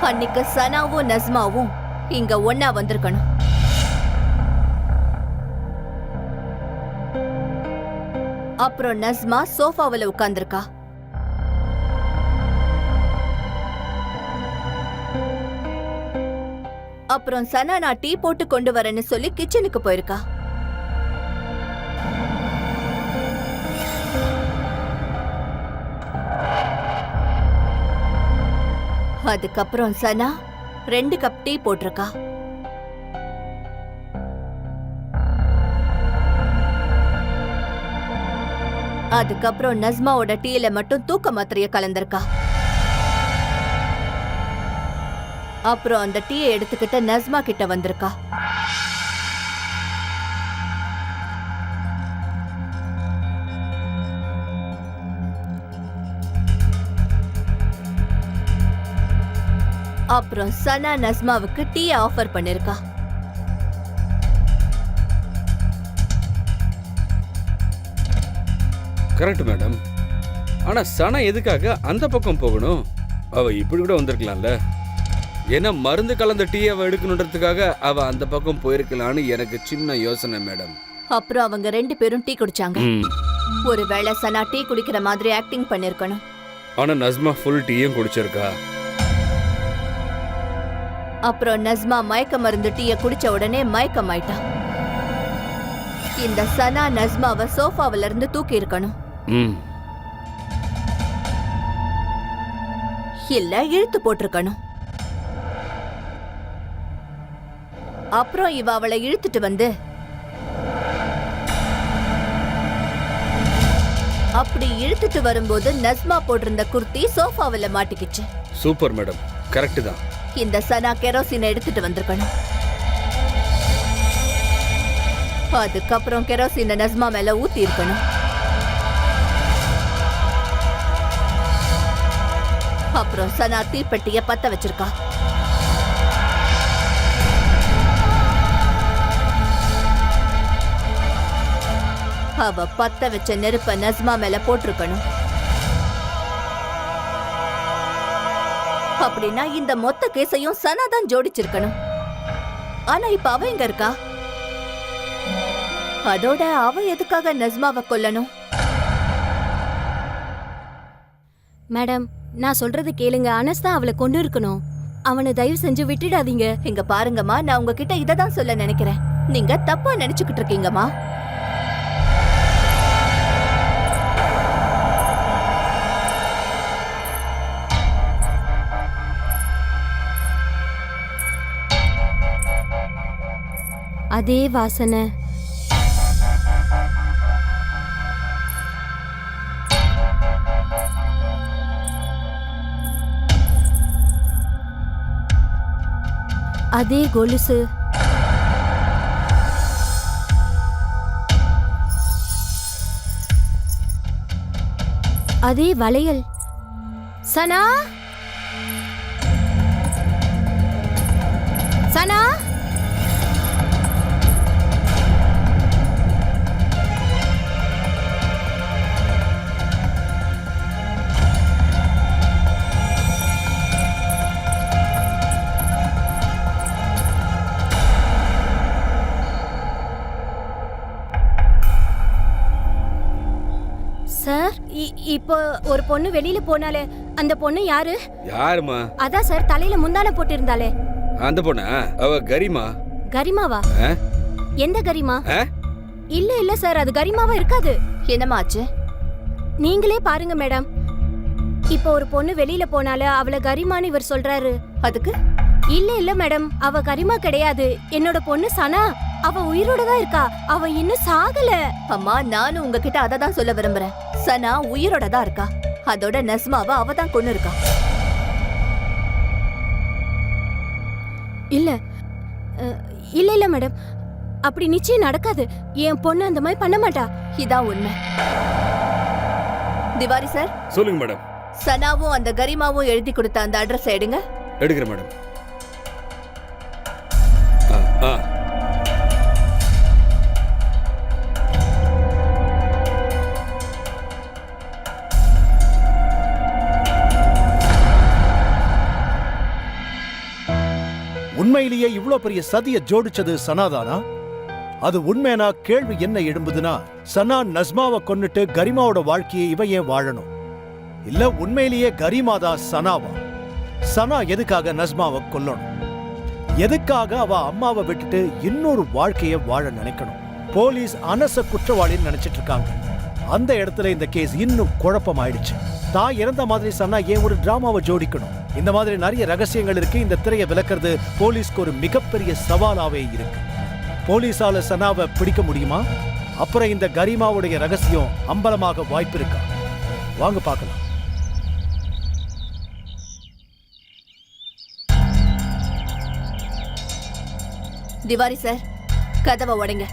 அன்னைக்கு சனாவும் நஸ்மாவும் இங்க ஒன்னா வந்திருக்கணும். அப்புறம் நஸ்மா சோஃபாவுல உட்கார்ந்திருக்கா. அப்புறம் சனா நான் டீ போட்டு கொண்டு வரேன்னு சொல்லி கிச்சனுக்கு போயிருக்கா. அதுக்கப்புறம் சனா 2 கப் டீ போட்டிருக்கா. அதுக்கப்புறம் நஸ்மாவோட டீல மட்டும் தூக்க மாத்திரைய கலந்திருக்கா. அப்புறம் அந்த டீயை எடுத்துக்கிட்டு நஸ்மா கிட்ட வந்திருக்கா. அப்புறம் சனா நஸ்மாவுக்கு டீ ஆஃபர் பண்ணிருக்கா. Correct madam. ஆனா சனா எதுக்காக அந்த பக்கம் போகணும்? அவ இப்படி கூட வந்திருக்கலாம்ல. ஏன்னா மருந்து கலந்த டீ அவ எடுக்கணுன்றதுக்காக அவ அந்த பக்கம் போயிருக்கலான்னு எனக்கு சின்ன யோசனை மேடம். அப்புறம் அவங்க 2 பேரும் டீ குடிச்சாங்க. ஒருவேளை சனா டீ குடிக்கிற மாதிரி ஆக்டிங் பண்ணிருக்கணும். ஆனா நஸ்மா ஃபுல் டீயும் குடிச்சிருக்கா. அப்புறம் நஸ்மா மயக்க மருந்து டீய குடிச்ச உடனே மயக்கமாயிட்டா. இந்த சனா நஸ்மாவை சோஃபாவில இருந்து தூக்கி இருக்கணும். இல்ல இழுத்து போட்டிருக்கணும். அப்புறம் இவ அவளை இழுத்துட்டு வந்து அப்படி இழுத்துட்டு வரும்போது நஸ்மா போட்டிருந்த குர்த்தி சோஃபாவில மாட்டிக்கிச்சு. சூப்பர் மேடம், கரெக்ட் தான். இந்த சனா கெரோசினை எடுத்துட்டு வந்திருக்கணும். அதுக்கப்புறம் கெரோசினை நஸ்மா மேல ஊத்தி இருக்கணும். அப்புறம் சனா தீப்பெட்டிய பத்த வச்சிருக்கா. அவ பத்த வச்ச நெருப்ப நஸ்மா மேல போட்டிருக்கணும். அப்படின்னா இந்த மொத்த கேஸையும் சனா தான் ஜோடிச்சிருக்கணும். ஆனா இப்ப அவ எங்க இருக்கா? அதோட அவ எதுக்காக நஸ்மாவை கொல்லணும்? மேடம், நான் சொல்றது கேளுங்க. அனஸ் தான் அவளை கொண்டு இருக்கணும். அவனை தயவு செஞ்சு விட்டுடாதீங்க. இங்க பாருங்கம்மா, நான் உங்ககிட்ட இததான் சொல்ல நினைக்கிறேன். நீங்க தப்பா நினைச்சுக்கிட்டு இருக்கீங்கம்மா. அதே வாசனை. அதே கொலுசு. அதே வளையல். சனா, சனா, சார், இப்போ ஒரு பொண்ணு வெளியில போனாலே, அந்த பொண்ணு யாரு? யாருமா? அதான் சார், தலையில முந்தான போட்டிருந்தாலே அந்த பொண்ணா? அவ கரிமா. கரிமாவா? எந்த கரிமா? இல்ல இல்ல சார், அது கரிமாவா இருக்காது. என்னமாச்சு? நீங்களே பாருங்க மேடம். இப்போ ஒரு பொண்ணு வெளியில போனால அவளை கரிமான்னு இவர் சொல்றாரு. அதுக்கு? இல்ல இல்ல மேடம், அவ கரிமா கிடையாது. என்னோட பொண்ணு சனா. அவ உயிரோட தான் இருக்கா. அவ இன்னும் சாகல. அம்மா, நானும் உங்ககிட்ட அததான் சொல்ல விரும்புறேன். சனா உயிரோட தான் இருக்கா. அதோட நஸ்மாவை அவ தான் கொண்டு இருக்கா. இல்ல இல்ல இல்ல மேடம், அப்படி நிச்சயம் நடக்காது. என் பொண்ணு அந்த மாதிரி பண்ண மாட்டா. இதான் உண்மை. திவாரி சார், சொல்லுங்க மேடம். சனாவும் அந்த கரிமாவும் எழுதி கொடுத்த அந்த அட்ரஸ் எடுங்க. எடுக்கிறேன் மேடம். உண்மையிலேயே இவ்ளோ பெரிய சதிய ஜோடிச்சது சனாதானா? அது உண்மைனா கேள்வி என்ன எழும்புதுன்னா, சனா நஸ்மாவை கொன்னுட்டு கரிமாவோட வாழ்க்கையை இவ ஏன் வாழணும்? இல்ல உண்மையிலேயே கரிமாதான் சனாவா? சனா எதுக்காக நஸ்மாவை கொல்லணும்? எதுக்காக அவ அம்மாவை விட்டுட்டு இன்னொரு வாழ்க்கைய வாழ நினைக்கணும்? போலீஸ் அனச குற்றவாளின்னு நினைச்சிட்டு இருக்காங்க. அந்த இடத்துல இந்த கேஸ் இன்னும் குழப்பமாயிடுச்சு. தான் இறந்த மாதிரி சன்னா ஏன் ஒரு டிராமாவை ஜோடிக்கணும்? இந்த மாதிரி நிறைய ரகசியங்கள் இருக்கு. இந்த திரையை விளக்குறது போலீஸ்க்கு ஒரு மிகப்பெரிய சவாலாவே இருக்கு. போலீஸால சனாவை பிடிக்க முடியுமா? அப்புறம் இந்த கரிமாவுடைய ரகசியம் அம்பலமாக வாய்ப்பு இருக்கா? வாங்க பார்க்கலாம். திவாரி சார், கதவை உடைங்க.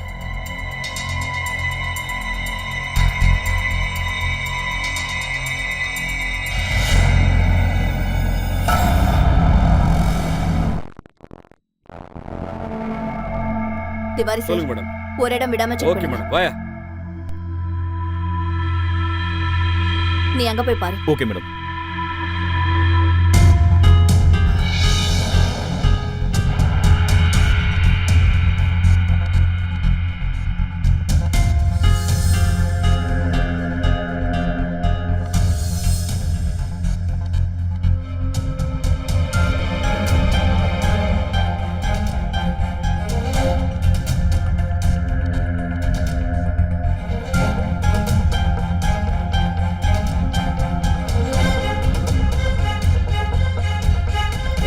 திவாரி சார், சொல்லுங்க மேடம். ஒரு இடம் விடாம செக் ஓகே பண்ணுங்க. மேடம், வாயா. நீ அங்க போய் பாரு. Okay madam.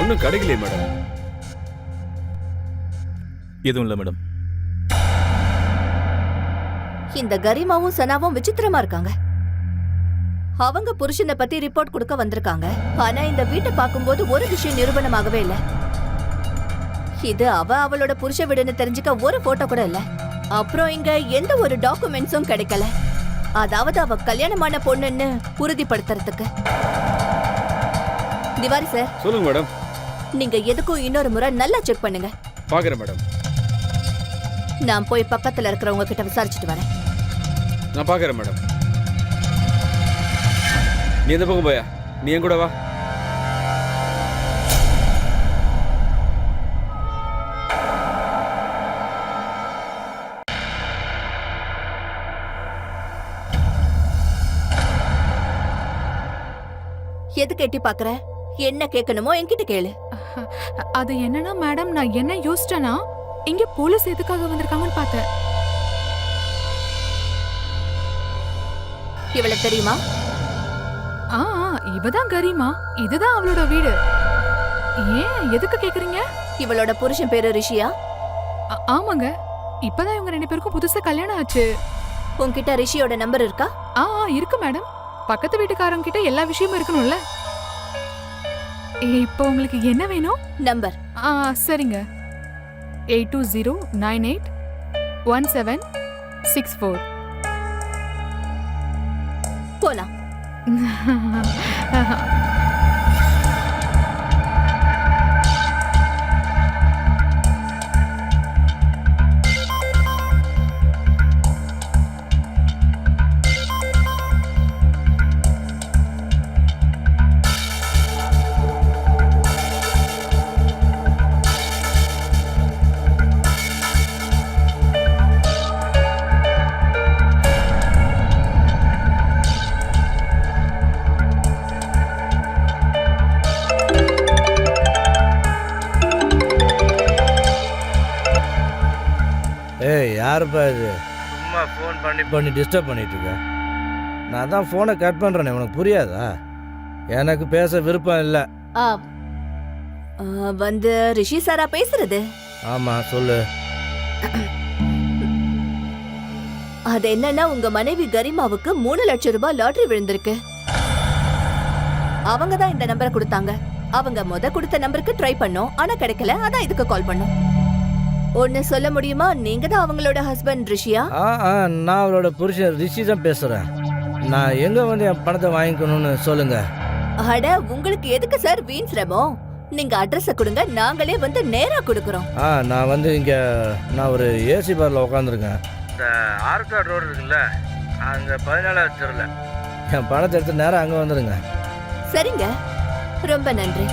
ஒன்றும் கிடைக்கலையே மேடம். எதுவும் இல்லை மேடம். இந்த கரிமாவும் சனாவும் விசித்திரமா இருக்காங்க. அவங்க புருஷனை பத்தி ரிப்போர்ட் கொடுக்க வந்திருக்காங்க. ஆனா இந்த வீட்டை பார்க்கும்போது ஒரு விஷயம் நிரூபணமாகவே இல்ல. இது அவளோட புருஷ வீடுன்னு தெரிஞ்சுக்க ஒரு போட்டோ கூட இல்ல. அப்புறம் இங்க எந்த ஒரு டாக்குமெண்ட்ஸும் கிடைக்கல. அதாவது அவ கல்யாணமான பொண்ணுன்னு உறுதிப்படுத்துறதுக்கு. திவாரி சார், சொல்லுங்க மேடம். நீங்க எதுக்கும் இன்னொரு முறை நல்லா செக் பண்ணுங்க. பாக்குறேன் மேடம். நான் போய் பக்கத்துல இருக்கிறவங்க கிட்ட விசாரிச்சுட்டு வரேன். நான் பாக்குறேன் மேடம். நீ எந்த பக்கம் போயா? நீ என் கூட வா. எதுக்கு எட்டி பாக்குற? என்ன கேட்கணுமோ என்கிட்ட கேளு. அது என்னன்னா மேடம், நான் என்ன யோசிச்சேன்னா, இங்க போலீஸ் எதுக்காக வந்திருக்காங்கன்னு பார்த்தேன். இவள தெரியுமா? ஆ, இவதான் கரிமா. இதுதான் அவளோட வீடு. ஏன் எதுக்கு கேக்குறீங்க? இவளோட புருஷன் பேரு ரிஷியா? ஆமாங்க. இப்பதான் இவங்க 2 பேருக்கும் புதுசா கல்யாணம் ஆச்சு. உன்கிட்ட ரிஷியோட நம்பர் இருக்கா? இருக்கு மேடம். பக்கத்து வீட்டுக்காரங்க கிட்ட எல்லா விஷயமும் இருக்கணும்ல. இப்போ உங்களுக்கு என்ன வேணும்? நம்பர். சரிங்க. 8209811764. போலாம். ஏய், யாருப்பா இது? சும்மா ஃபோன் பண்ணி டிஸ்டர்ப் பண்ணிட்டு இருக்க. நான் தான் ஃபோனை கட் பண்ணுறேனே, உனக்கு புரியாதா? எனக்கு பேச விருப்பம் இல்லை. வந்து ரிஷி சாரா பேசுறது? ஆமாம், சொல்லு. அது என்னன்னா, உங்க மனைவி கரிமாவுக்கு 3 லட்சம் ரூபாய் லாட்டரி விழுந்திருக்கு. அவங்க தான் இந்த நம்பரை கொடுத்தாங்க. அவங்க கொடுத்த நம்பருக்கு ட்ரை பண்ணோம், ஆனா கிடைக்கல. அதான் இதுக்கு கால் பண்ணோம். ஒன்னு சொல்ல முடியுமா? நீங்க தான் அவங்களோட ஹஸ்பண்ட் ரிஷியா? நான் அவளோட புருஷன் ரிஷி தான் பேசுறேன். நான் எங்க வந்து என் பணத்தை வாங்கிக்கணும்னு சொல்லுங்க. அட, உங்களுக்கு எதுக்கு சார் வீண் சிரமம்? நீங்க அட்ரஸ கொடுங்க, நாங்களே வந்து நேரா கொடுக்கறோம். நான் வந்து நான் ஒரு ஏசி பார்ல உட்காந்துருக்கேன். இந்த ஆர்காட் ரோடு இருக்குல்ல, அங்க 14வது தெருல. என் பணத்தை எடுத்து நேரம் அங்க வந்துருங்க. சரிங்க, ரொம்ப நன்றி.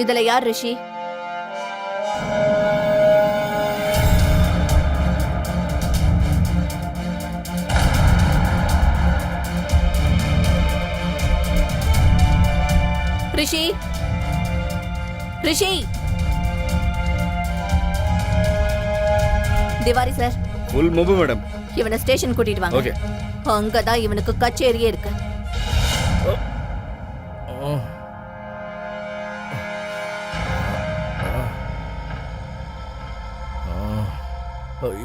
இதுல யார் Rishi? Rishi, Rishi. Tiwari sir, full move madam. இவனை ஸ்டேஷன் கூட்டிட்டு வாங்க. ஓகே. அங்கதான் இவனுக்கு கச்சேரியே இருக்கு.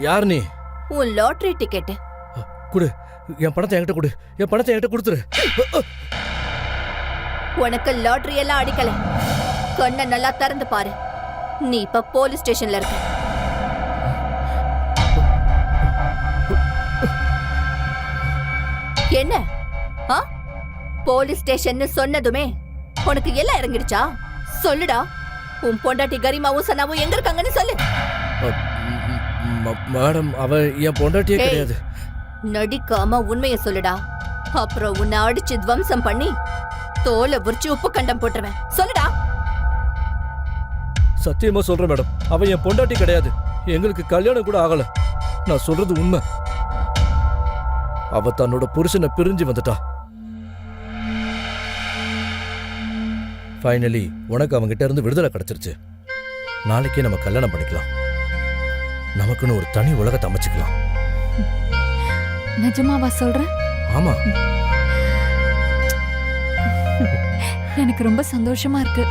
யார் நீ? உன் லாட்டரி டிக்கெட். குடு, என் பணத்தை என்கிட்ட குடு. என் பணத்தை என்கிட்ட கொடுத்துரு. உனக்கு லாட்டரி எல்லாம் அடிக்கல. கண்ணை நல்லா திறந்து பாரு. நீ இப்ப போலீஸ் ஸ்டேஷன்ல இருக்க. என்ன? போலீஸ் ஸ்டேஷன் சொன்னதுமே உனக்கு எல்லாம் இறங்கிடுச்சா? சொல்லுடா, உன் பொண்டாட்டி கரிமாவும் சனாவும் எங்க இருக்காங்கன்னு சொல்லு. மேடம், அவ என் பொண்டாட்டியே ஏய், கிடையாது. நடிக்காம உண்மைய சொல்லுடா. அப்புறம் உன்னை அடிச்சு துவம்சம் பண்ணி தோலை உரிச்சு உப்பு கண்டம் போட்டுருவேன். சொல்லுடா. சத்தியமா சொல்றேன் மேடம், அவ என் பொண்டாட்டி கிடையாது. எங்களுக்கு கல்யாணம் கூட ஆகல. நான் சொல்றது உண்மை. அவ தன்னோட புருஷனை பிரிஞ்சு வந்துட்டா. ஃபைனலி உனக்கு அவங்கிட்ட இருந்து விடுதலை கிடைச்சிருச்சு. நாளைக்கே நம்ம கல்யாணம் பண்ணிக்கலாம். நமக்குன்னு ஒரு தனி உலகத்தை அமைச்சுக்கலாம். நிஜமாவா சொல்ற? ஆமா. எனக்கு ரொம்ப சந்தோஷமா இருக்கு.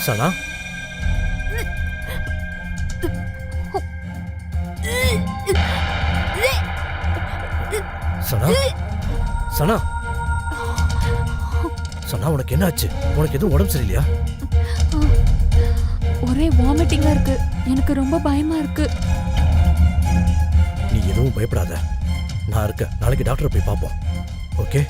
சனா, சனா, சனா, சனா, உனக்கு என்ன ஆச்சு? உனக்கு எதுவும் உடம்பு சரியில்லையா? ஒரே வாமிட்டிங்கா இருக்கு. எனக்கு ரொம்ப பயமா இருக்கு. நீ எதுவும் பயப்படாத, நான் இருக்கேன். நாளைக்கு டாக்டரை போய் பார்ப்போம். ஓகே?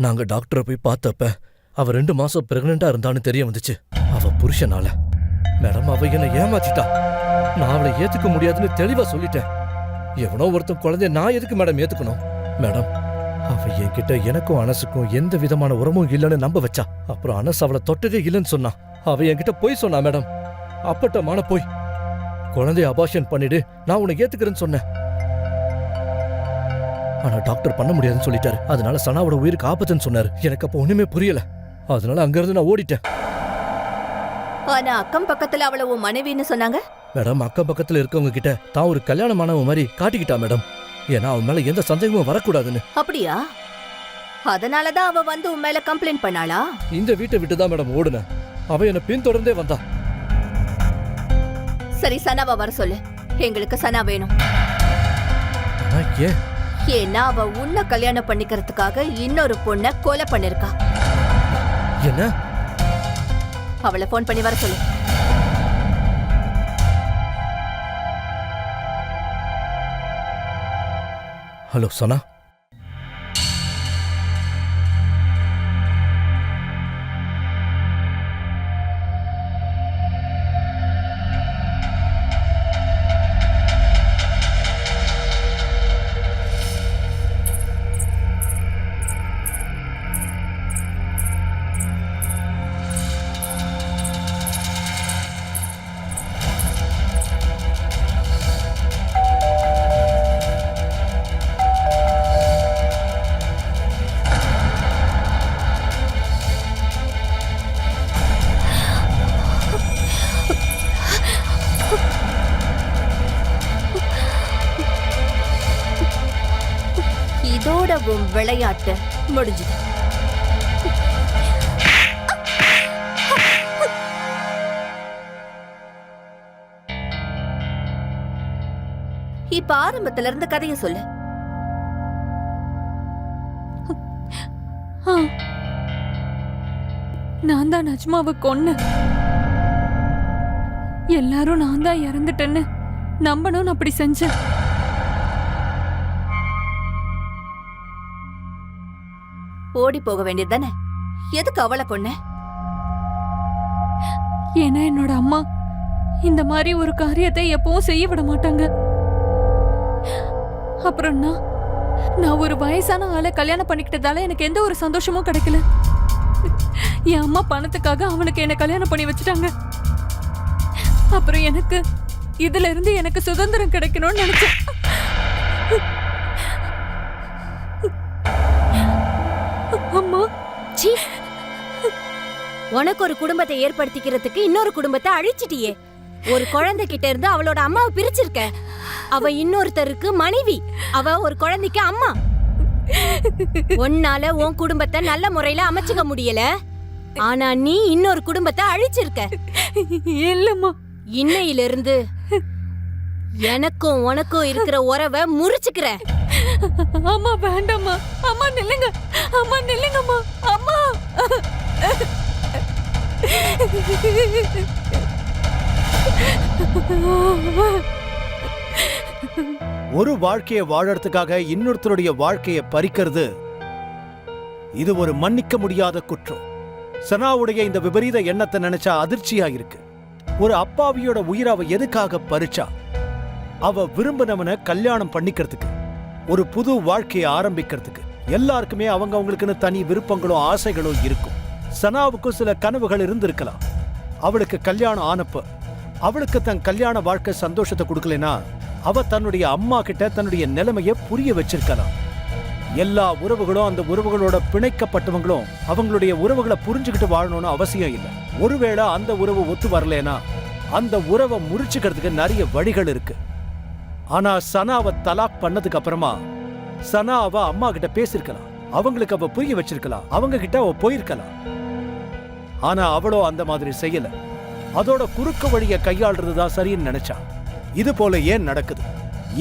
நாங்க டாக்டரை போய் பார்த்தப்ப அவ 2 மாசம் பிரெக்னெண்டா இருந்தான்னு தெரிய வந்துச்சு. அவ புருஷனால. மேடம், அவ என்ன ஏமாத்திட்டா. நான் அவளை ஏத்துக்க முடியாதுன்னு தெளிவா சொல்லிட்டேன். எவனோ ஒருத்தன் குழந்தைய நான் எதுக்கு மேடம் ஏத்துக்கணும்? மேடம், அவ என்கிட்ட எனக்கும் அனசுக்கும் எந்த விதமான உறவும் இல்லைன்னு நம்ப வச்சா. அப்புறம் அனஸ் அவளை தொட்டதே இல்லைன்னு சொன்னா. அவ என்கிட்ட போய் சொன்னா மேடம். அப்பட்டமான போய். குழந்தைய அபார்ஷன் பண்ணிடு, நான் உன்னை ஏத்துக்கிறேன்னு சொன்னேன். ஆனா டாக்டர் பண்ண முடியாதுன்னு சொல்லிட்டாரு. அதனால சனாவோட உயிருக்கு ஆபத்துன்னு சொன்னாரு. எனக்கு அப்ப ஒண்ணுமே புரியல. அதனால அங்கிருந்து நான் ஓடிட்டேன். ஆனா அக்கம் பக்கத்துல அவள உன் மனைவின்னு சொன்னாங்க. மேடம், அக்கம் பக்கத்துல இருக்கவங்க கிட்ட தான் ஒரு கல்யாணமானவ மாதிரி காட்டிக்கிட்டா மேடம். ஏன்னா அவன் மேல எந்த சந்தேகமும் வரக்கூடாதுன்னு. அப்படியா? அதனாலதான் அவ வந்து உன் மேல கம்ப்ளைண்ட் பண்ணாளா? இந்த வீட்டை விட்டுதான் மேடம் ஓடுனேன். அவ என்ன பின்தொடர்ந்தே வந்தா. சரி, சனாவை வர சொல்லு. எங்களுக்கு சனா வேணும். ஆனா ஏன்? ஏன்னா அவ உன்னை கல்யாணம் பண்ணிக்கிறதுக்காக இன்னொரு பொண்ண கொலை பண்ணிருக்கா. என்ன? அவளை போன் பண்ணி வர சொல்லு. ஹலோ சனா. இதோட உன் விளையாட்டு முடிஞ்சுது. இப்ப ஆரம்பத்துல இருந்து கதைய சொல்லு. நான் தான் நஜ்மாவை கொன்னேன். எல்லாரும் நான் தான் இறந்துட்டேன்னு நம்பணும்னு அப்படி செஞ்சேன். ஓடி போக வேண்டியது தானே? எதுக்கு அவளை கொன்ன? ஏன்னா என்னோட அம்மா இந்த மாதிரி ஒரு காரியத்தை எப்பவும் செய்ய விட மாட்டாங்க. அப்புறம் நான் ஒரு வயசான ஆளை கல்யாணம் பண்ணிக்கிட்டதால எனக்கு எந்த ஒரு சந்தோஷமும் கிடைக்கல. என் அம்மா பணத்துக்காக அவனுக்கு என்ன கல்யாணம் பண்ணி வச்சுட்டாங்க. அப்புறம் எனக்கு இதுல இருந்து எனக்கு சுதந்திரம் கிடைக்கணும்னு நினைச்சேன். அம்மா, சீ, உனக்கு ஒரு குடும்பத்தை ஏற்படுத்திக்கிறதுக்கு இன்னொரு குடும்பத்தை அழிச்சிட்டியே. ஒரு குழந்தை கிட்ட இருந்து அவளோட அம்மாவை பிரிச்சிருக்க. அவ இன்னொருத்தருக்கு மனைவி, அவ ஒரு குழந்தைக்கு அம்மா. உன்னால உன் குடும்பத்தை நல்ல முறையில அமைச்சுக்க முடியல. ஆனா நீ இன்னொரு குடும்பத்தை அழிச்சிருக்க. இல்லம்மா, இன்னையில இருந்து எனக்கும் உனக்கும் இருக்கிற உறவை முறிச்சுக்கிற. அம்மா வேண்டாம்மா. அம்மா நில்லுங்க. அம்மா நில்லுங்கம்மா. அம்மா. ஒரு வாழ்க்கையை வாழறதுக்காக இன்னொருத்தருடைய வாழ்க்கையை பறிக்கிறது இது ஒரு மன்னிக்க முடியாத குற்றம். சனாவுடைய இந்த விபரீத எண்ணத்தை நினைச்சா அதிர்ச்சியா இருக்கு. ஒரு அப்பாவியோட உயிரை அவ எதுக்காக பறிச்சா? அவ விரும்பினவனை கல்யாணம் பண்ணிக்கிறதுக்கு, ஒரு புது வாழ்க்கையை ஆரம்பிக்கிறதுக்கு. எல்லாருக்குமே அவங்களுக்குன்னு தனி விருப்பங்களும் ஆசைகளும் இருக்கும். சனாவுக்கும் சில கனவுகள் இருந்திருக்கலாம். அவளுக்கு கல்யாணம் ஆனப்ப அவளுக்கு தன் கல்யாண வாழ்க்கை சந்தோஷத்தை கொடுக்கலனா அவ தன்னுடைய அம்மா கிட்ட தன்னுடைய நிலைமைய புரிய வச்சிருக்கலாம். எல்லா உறவுகளும் அந்த உறவுகளோட பிணைக்கப்பட்டவங்களும் அவங்களுடைய உறவுகளை புரிஞ்சுக்கிட்டு வாழணும்னு அவசியம் இல்லை. ஒருவேளை அந்த உறவு ஒத்து வரலனா அந்த உறவை முறிச்சுக்கிறதுக்கு நிறைய வழிகள் இருக்கு. ஆனா சனாவை தலாக் பண்ணதுக்கு அப்புறமா சனா அவ அம்மா கிட்ட பேசிருக்கலாம், அவங்களுக்கு அவ புரிய வச்சிருக்கலாம், அவங்க கிட்ட அவ போயிருக்கலாம். ஆனா அவளோ அந்த மாதிரி செய்யல. அதோட குறுக்க வழியை கையாளுறதுதான் சரின்னு நினைச்சா. இது போல ஏன் நடக்குது?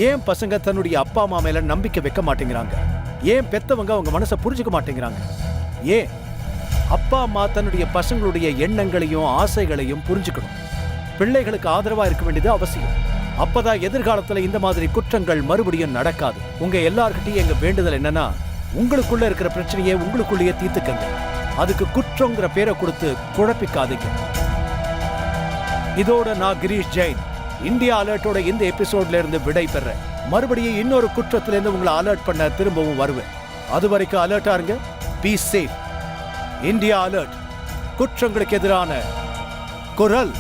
ஏன் பசங்க தன்னுடைய அப்பா அம்மா மேல நம்பிக்கை வைக்க மாட்டேங்கிறாங்க? ஏன் பெத்தவங்க அவங்க மனசை புரிஞ்சுக்க மாட்டேங்கிறாங்க? ஏன் அப்பா அம்மா தன்னுடைய பசங்களுடைய எண்ணங்களையும் ஆசைகளையும் புரிஞ்சுக்கணும். பிள்ளைகளுக்கு ஆதரவா இருக்க வேண்டியது அவசியம். அப்பதான் எதிர்காலத்துல இந்த மாதிரி குற்றங்கள் மறுபடியும் நடக்காது. உங்க எல்லார்கிட்டையும் எங்க வேண்டுதல் என்னன்னா, உங்களுக்குள்ள இருக்கிற பிரச்சனையை உங்களுக்குள்ளேயே தீர்த்துக்கங்க. அதுக்கு குற்றங்கிற பேரை கொடுத்து குழப்பிக்காதீங்க. இதோட நான் கிரீஷ் ஜெயின் இந்தியா அலர்ட்டோட இந்த எபிசோட்ல இருந்து விடை பெறேன். மறுபடியும் இன்னொரு குற்றத்திலிருந்து உங்களை அலர்ட் பண்ண திரும்பவும் வருவேன். அது வரைக்கும் அலர்ட்டா இருங்க. பீ சேஃப். இந்தியா அலர்ட், குற்றங்களுக்கு எதிரான குரல்.